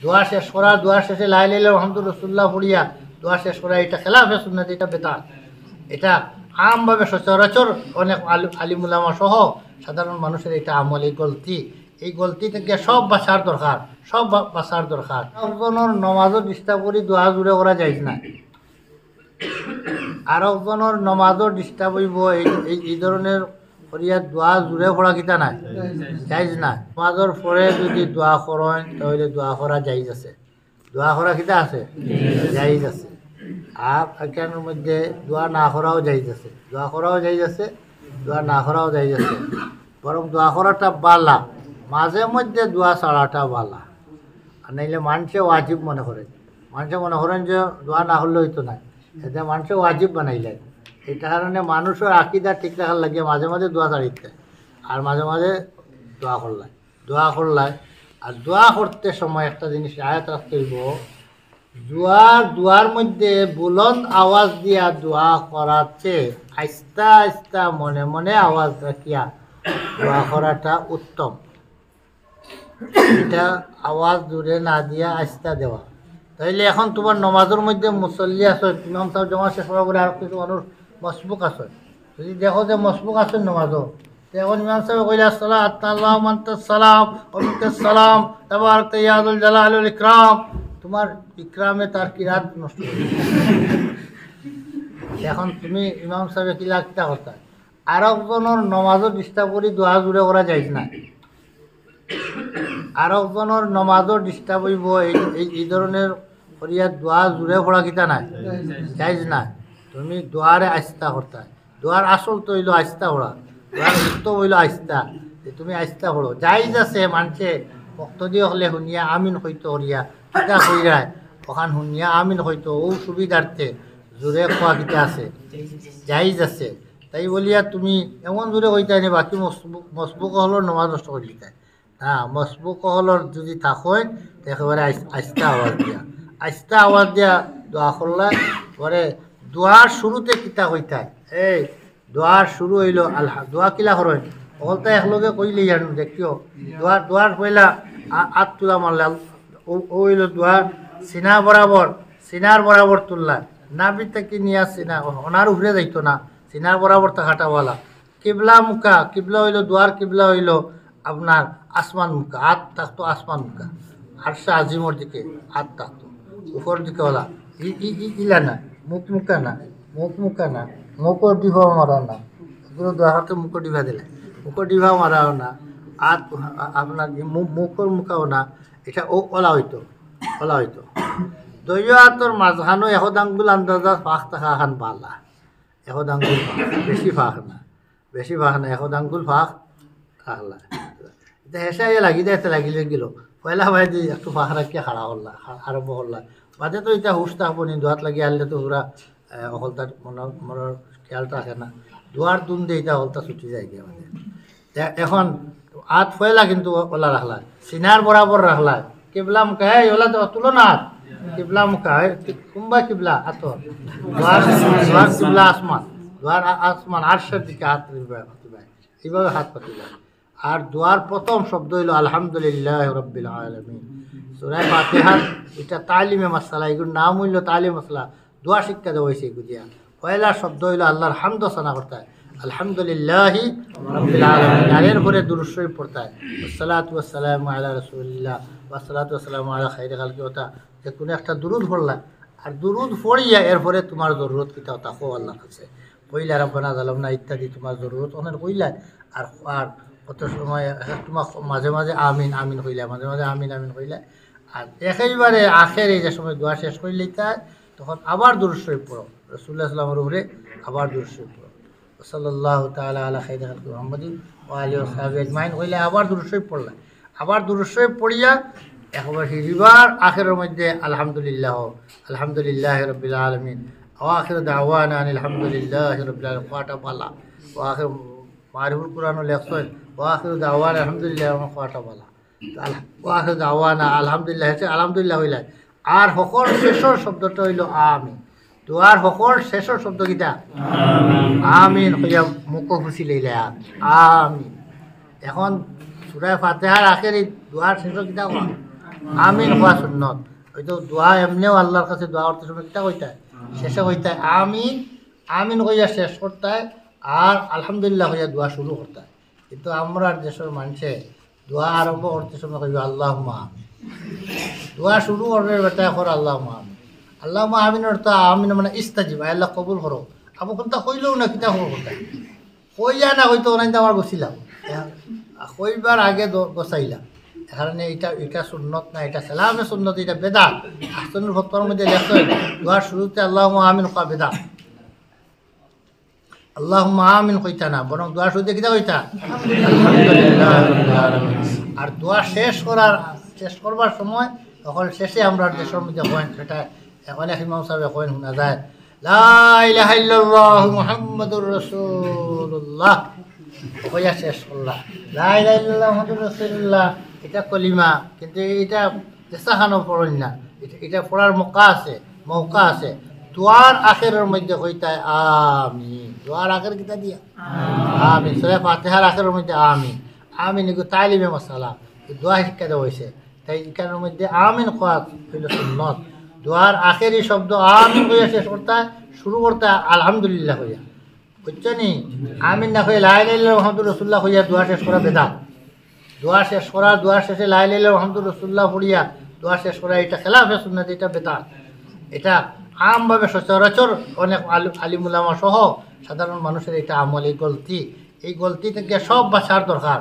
দোয়া শেষ করা, দোয়া শেষে লা ইলাহা ইল্লাল্লাহ মুহাম্মাদুর রাসূলুল্লাহ পড়িয়া দোয়া শেষ করা, এটা খেলাফে সুন্নাত, এটা বেদাত। এটা আমভাবে সচরাচর অনেক আলিম উলামা সহ সাধারণ মানুষের এটা আমল, এই গলতি থেকে সব বাঁচার দরকার, সব বাঁচার দরকার। একজনের নমাজও ডিস্টার্ব করি দোয়া জুড়ে করা যায় না, আর একজনের নমাজও ডিস্টার্ব হইব এই ধরনের করিয়া দোয়া জুড়ে পড়া কিতা নাই, যাইজ না। নমাজের পরে যদি দোয়া করেন তাহলে দোয়া করা যাইজ আছে, দোয়া করা কিতা আছে, যাইজ আছে। আর এখানের মধ্যে দোয়া না করাও যাইজ আছে, দোয়া করাও যাইজ আছে, দোয়া না করাও যাইজ আছে। বরং দোয়া করাটা বালা, মাঝে মধ্যে দোয়া ছাড়াটা বালা। আর নাইলে মানুষে ওয়াজিব মনে করেন, মানুষে মনে করেন যে দোয়া না করলে হইতো না, এতে মানুষে ওয়াজিব বানাইলেন। এটা কারণে মানুষের আকিদা ঠিক রাখার লাগে মাঝে মাঝে দোয়া ছাড়িতে, আর মাঝে মাঝে দোয়া করলাই। আর দোয়া করতে সময় একটা জিনিস আয়াত রাখতে হইব, দোয়ার মধ্যে বুলন্দ আওয়াজ দিয়া দোয়া করাচ্ছে আস্তে আস্তে মনে মনে আওয়াজ রাখিয়া দোয়া করাটা উত্তম। এটা আওয়াজ জোরে না দিয়া আস্তে দেওয়া। তাইলে এখন তোমার নমাজের মধ্যে মুসল্লি আছে, ইমাম সাহেব জমা শেষ করার পরে আর কিছু মানুষ মসবুক আছে, যদি দেখো যে মসবুক আছে নমাজও, এখন ইমাম সাহেব কইলে আসসালামু আনতাসসালাম ওয়া মিনকাসসালাম তাবারাকতা ইয়া যুল জালালি ওয়াল ইকরাম, তোমার ইকরামে তার কিরাত নষ্ট হয়ে এখন তুমি ইমাম সাহেব কি লাগতা কথা। আর একজনের নমাজও ডিস্টার্ব করি দোয়া জুড়ে করা যায় না, আর একজনের নমাজও ডিস্টার্ব হইব এই ধরনের করিয়া দোয়া জুড়ে পড়া কিতা নাই, যাইজ না। তুমি দোয়ারে আস্তা করতা, দোয়ার আসল তো হইল আস্তা পড়া, দোয়ার উত্তম হইল আস্তা, তুমি আস্তা পড়ো। যাইজ আছে মানুষে ভক্ত দিয়ে হলে শুনিয়া আমিন হইতো করিয়া কিতা কইরায় ওখান শুনিয়া আমিন হইতো, ও সুবিধার্থে জোরে খোয়া কিতা আছে, যাইজ আছে। তাই বলিয়া তুমি এমন জোরে কইতাই নি বাকি মসবুক হলের নমাজ নষ্ট করে দিতাই। হ্যাঁ, মসবুক হলর যদি থাকেন একেবারে আস্তা আওয়াজ দিয়া দোয়া করলা। পরে দোয়ার শুরুতে কিতা কইতাই, এই দোয়ার শুরু হইল দোয়া কিলা করেন ওলটা একলগে কইলে জানো দেখিও। দোয়ার পয়লা আত তুলা মারলা, ও হইল দোয়ার সিনার বরাবর তুললা, নাবি থেকে নিয়ে সিনা ওনার উপরে যাইতো না, সিনার বরাবর থাকাটাওয়ালা। কিবলা মুখা, কিবলা হইল দোয়ার কিবলা হইল আপনার আসমান মুখা, হাত থাকতো আসমান মুখা, আরশা আজিমর দিকে হাত থাকতো, উপর দিকে ওলা ইলা না, মুখ মুখা না, মুখর ডিভা মারা না, এগুলো দোয়াতে মুখর ডিভা দিলে, মুখর ডিভা মারাও না, হাত আপনার মুখর মুখাও না, এটা ওলা হইতো। দৈয় হাতর মাঝখানো এখন আঙ্গুল আন্দাজা ফাঁক থাকা খান পালা, এখন আঙ্গুল ফাঁক, বেশি ফাঁক না, এখন আঙ্গুল ফাঁক থাকলা। এটা হেসাই লাগিলে গেল পয়লা ভাই দিয়ে একটু ফাঁক রাখিয়া খাড়া করলা, আরম্ভ করলা। বাদে তো এটা হুশ থাকবো নি, দোয়াত লাগি আনলে তো পুরা অকলতার মনের খেয়াল থাকে না, দোয়ার দুন দিয়ে এটা অকলতা ছুটি যায় গিয়ে মানে। এখন হাত পয়লা কিন্তু ওলা রাখলা, সিনার বরাবর রাখলা, কিবলা মুখা ওলা তো তুলো না, কিবলা মুখা কুম্বা কিবলা হাতর দোয়ার কিবলা আসমান আরশের দিকে হাত এইভাবে হাত পাতিবা। আর দোয়ার প্রথম শব্দ হইল আলহামদুলিল্লাহ রাব্বিল আলামিন। সূরা ফাতিহার এটা তালিমে মাসআলা, এগুলোর নাম হইল তালিম মাসআলা, দোয়া শিক্ষা দেওয়া হয়েছে এগুলিয়া। পয়লা শব্দ হইল আল্লাহর হামদ সানা করতে হয়, আলহামদুলিল্লাহি রাব্বিল আলামিন। আর এরপরে দুরূদ শরীফ পড়তে হয়, আসসালাতু ওয়াসসালামু আলা রাসূলিল্লাহ ওয়াসসালাতু ওয়াসসালামু আলা খায়রি খালকি। ওটা যে কোনো একটা দুরূদ পড়লা, আর দুরূদ পড়িয়া এরপরে তোমার জরুরত কিতা তাকো আল্লাহর কাছে কইলা, রাব্বানা যালামনা ইত্যাদি তোমার জরুরত অনেক কইলা। আর কত সময় তোমার মাঝে মাঝে আমিন কইলা, মাঝে মাঝে আমিন কইলা। আর একেবারে আখের এই যে সময় দোয়া শেষ করলে তখন আবার দুরূদ শরীফ পড়ো, রাসূলুল্লাহ সাল্লাল্লাহু আলাইহি ওয়াসাল্লামের উপরে আবার দুরূদ শরীফ পড়ো, সাল্লাল্লাহু তাআলা আলা খায়রি খালকি মুহাম্মাদিন ওয়া আলিহি ওয়া সাহবিহি আজমাইন কইলে আবার দুরূদ শরীফ পড়লা। আবার দুরূদ শরীফ পড়িয়া একবার হিরিবার আখেরের মধ্যে আলহামদুলিল্লাহি রাব্বিল আলামিন ওয়া আখিরু দাওয়ানা আলহামদুলিল্লাহি রাব্বিল আলামিন কোয়াটা পালা। ওয়া আখির মারিফুল কুরআন লেখছেন ওয়া আখিরু দাওয়ানা আলহামদুলিল্লাহ কোয়াটা পালা, ওয়া আখিরু দাওয়ানা আলহামদুলিল্লাহ আলহামদুলিল্লাহ হইলা। আর সকল শেষর শব্দটা হইল আমিন। দোয়ার সকল শেষর শব্দ কিটা আমিন হইয়া মুখ খুশি লইলে আমিন। এখন সূরা ফাতিহার আখের এই দোয়ার শেষর কিটা আমিন হওয়া সুন্নত। হয়তো দোয়া এমনিও আল্লাহর কাছে দোয়া করতে সময় কিতা কইতায়, শেষে কইতায় আমিন, আমিন কইয়া শেষ করতায়, আর আলহামদুলিল্লাহ কইয়া দোয়া শুরু করতায়। কিন্তু আমরা দেশের মানুষে দোয়া আরম্ভ করতে সময় কইব আল্লাহুম্মা আমিন, দোয়া শুরু করবে বেটা এখন আল্লাহুম্মা আমিন। আল্লাহুম্মা আমিন অর্থ আমিন মানে ইস্তাজিব, আল্লাহ কবুল করো। আবু কোনটা কইলেও না কিতা খবর কোথায় কইয়া না হয়তো ওনাইতে আমার গছিলাম, কইবার আগে গছাইলাম। এখানে এটা সুন্নত না, এটা সালামে সুন্নত, এটা বেদাত। আহসানুল ফতোয়ার মধ্যে লেখেন দোয়ার শুরুতে আল্লাহুম্মা আমিন কওয়া বেদাত। আল্লাহুম্মা আমিন কইতা না, বরং দোয়ার শুরুতে কিতা কইতা আলহামদুলিল্লাহ রাব্বিল আলামিন। আর দোয়া শেষ করবার সময় তখন শেষে আমরা দেশের মধ্যে কইন, সেটা অনেক ইমাম সাহেব কইন শোনা যায়, লা ইলাহা ইল্লাল্লাহ মুহাম্মাদুর রাসূলুল্লাহ কইয়া শেষ করলা। লা ইলাহা ইল্লাল্লাহ মুহাম্মাদুর রাসূলুল্লাহ এটা কলিমা, কিন্তু এটা চেষ্টাখানো পড়েন না, এটা পড়ার মৌকা আছে। দোয়ার আখেরের মধ্যে কইতায় আমিন, দোয়ার আখের কিতা দিয়া আমিন, সূরা ফাতিহার আখেরের মধ্যে আমিন এগুলো তালিমে মাসালা, দোয়া শিক্ষা দেওয়া হয়েছে। তাই এখানের মধ্যে আমিন কোয়া হইল সুন্নত। দোয়ার আখেরি শব্দ আমিন কইয়া শেষ করতায়, শুরু করতায় আলহামদুলিল্লাহ কইয়া, বুঝছো নি? আমিন না কইয়া লা ইলাহা ইল্লাল্লাহ মুহাম্মাদুর রাসূলুল্লাহ কইয়া দোয়া শেষ করা বেদাত। দোয়া শেষে লা ইলাহা ইল্লাল্লাহ মুহাম্মাদুর রাসূলুল্লাহ পড়িয়া দোয়া শেষ করা এটা খেলাফে সুন্নাত, এটা বেদাত। এটা আমভাবে সচরাচর অনেক আলিমুলামা সহ সাধারণ মানুষের এটা আমল, এই গলতি থেকে সব বাঁচার দরকার।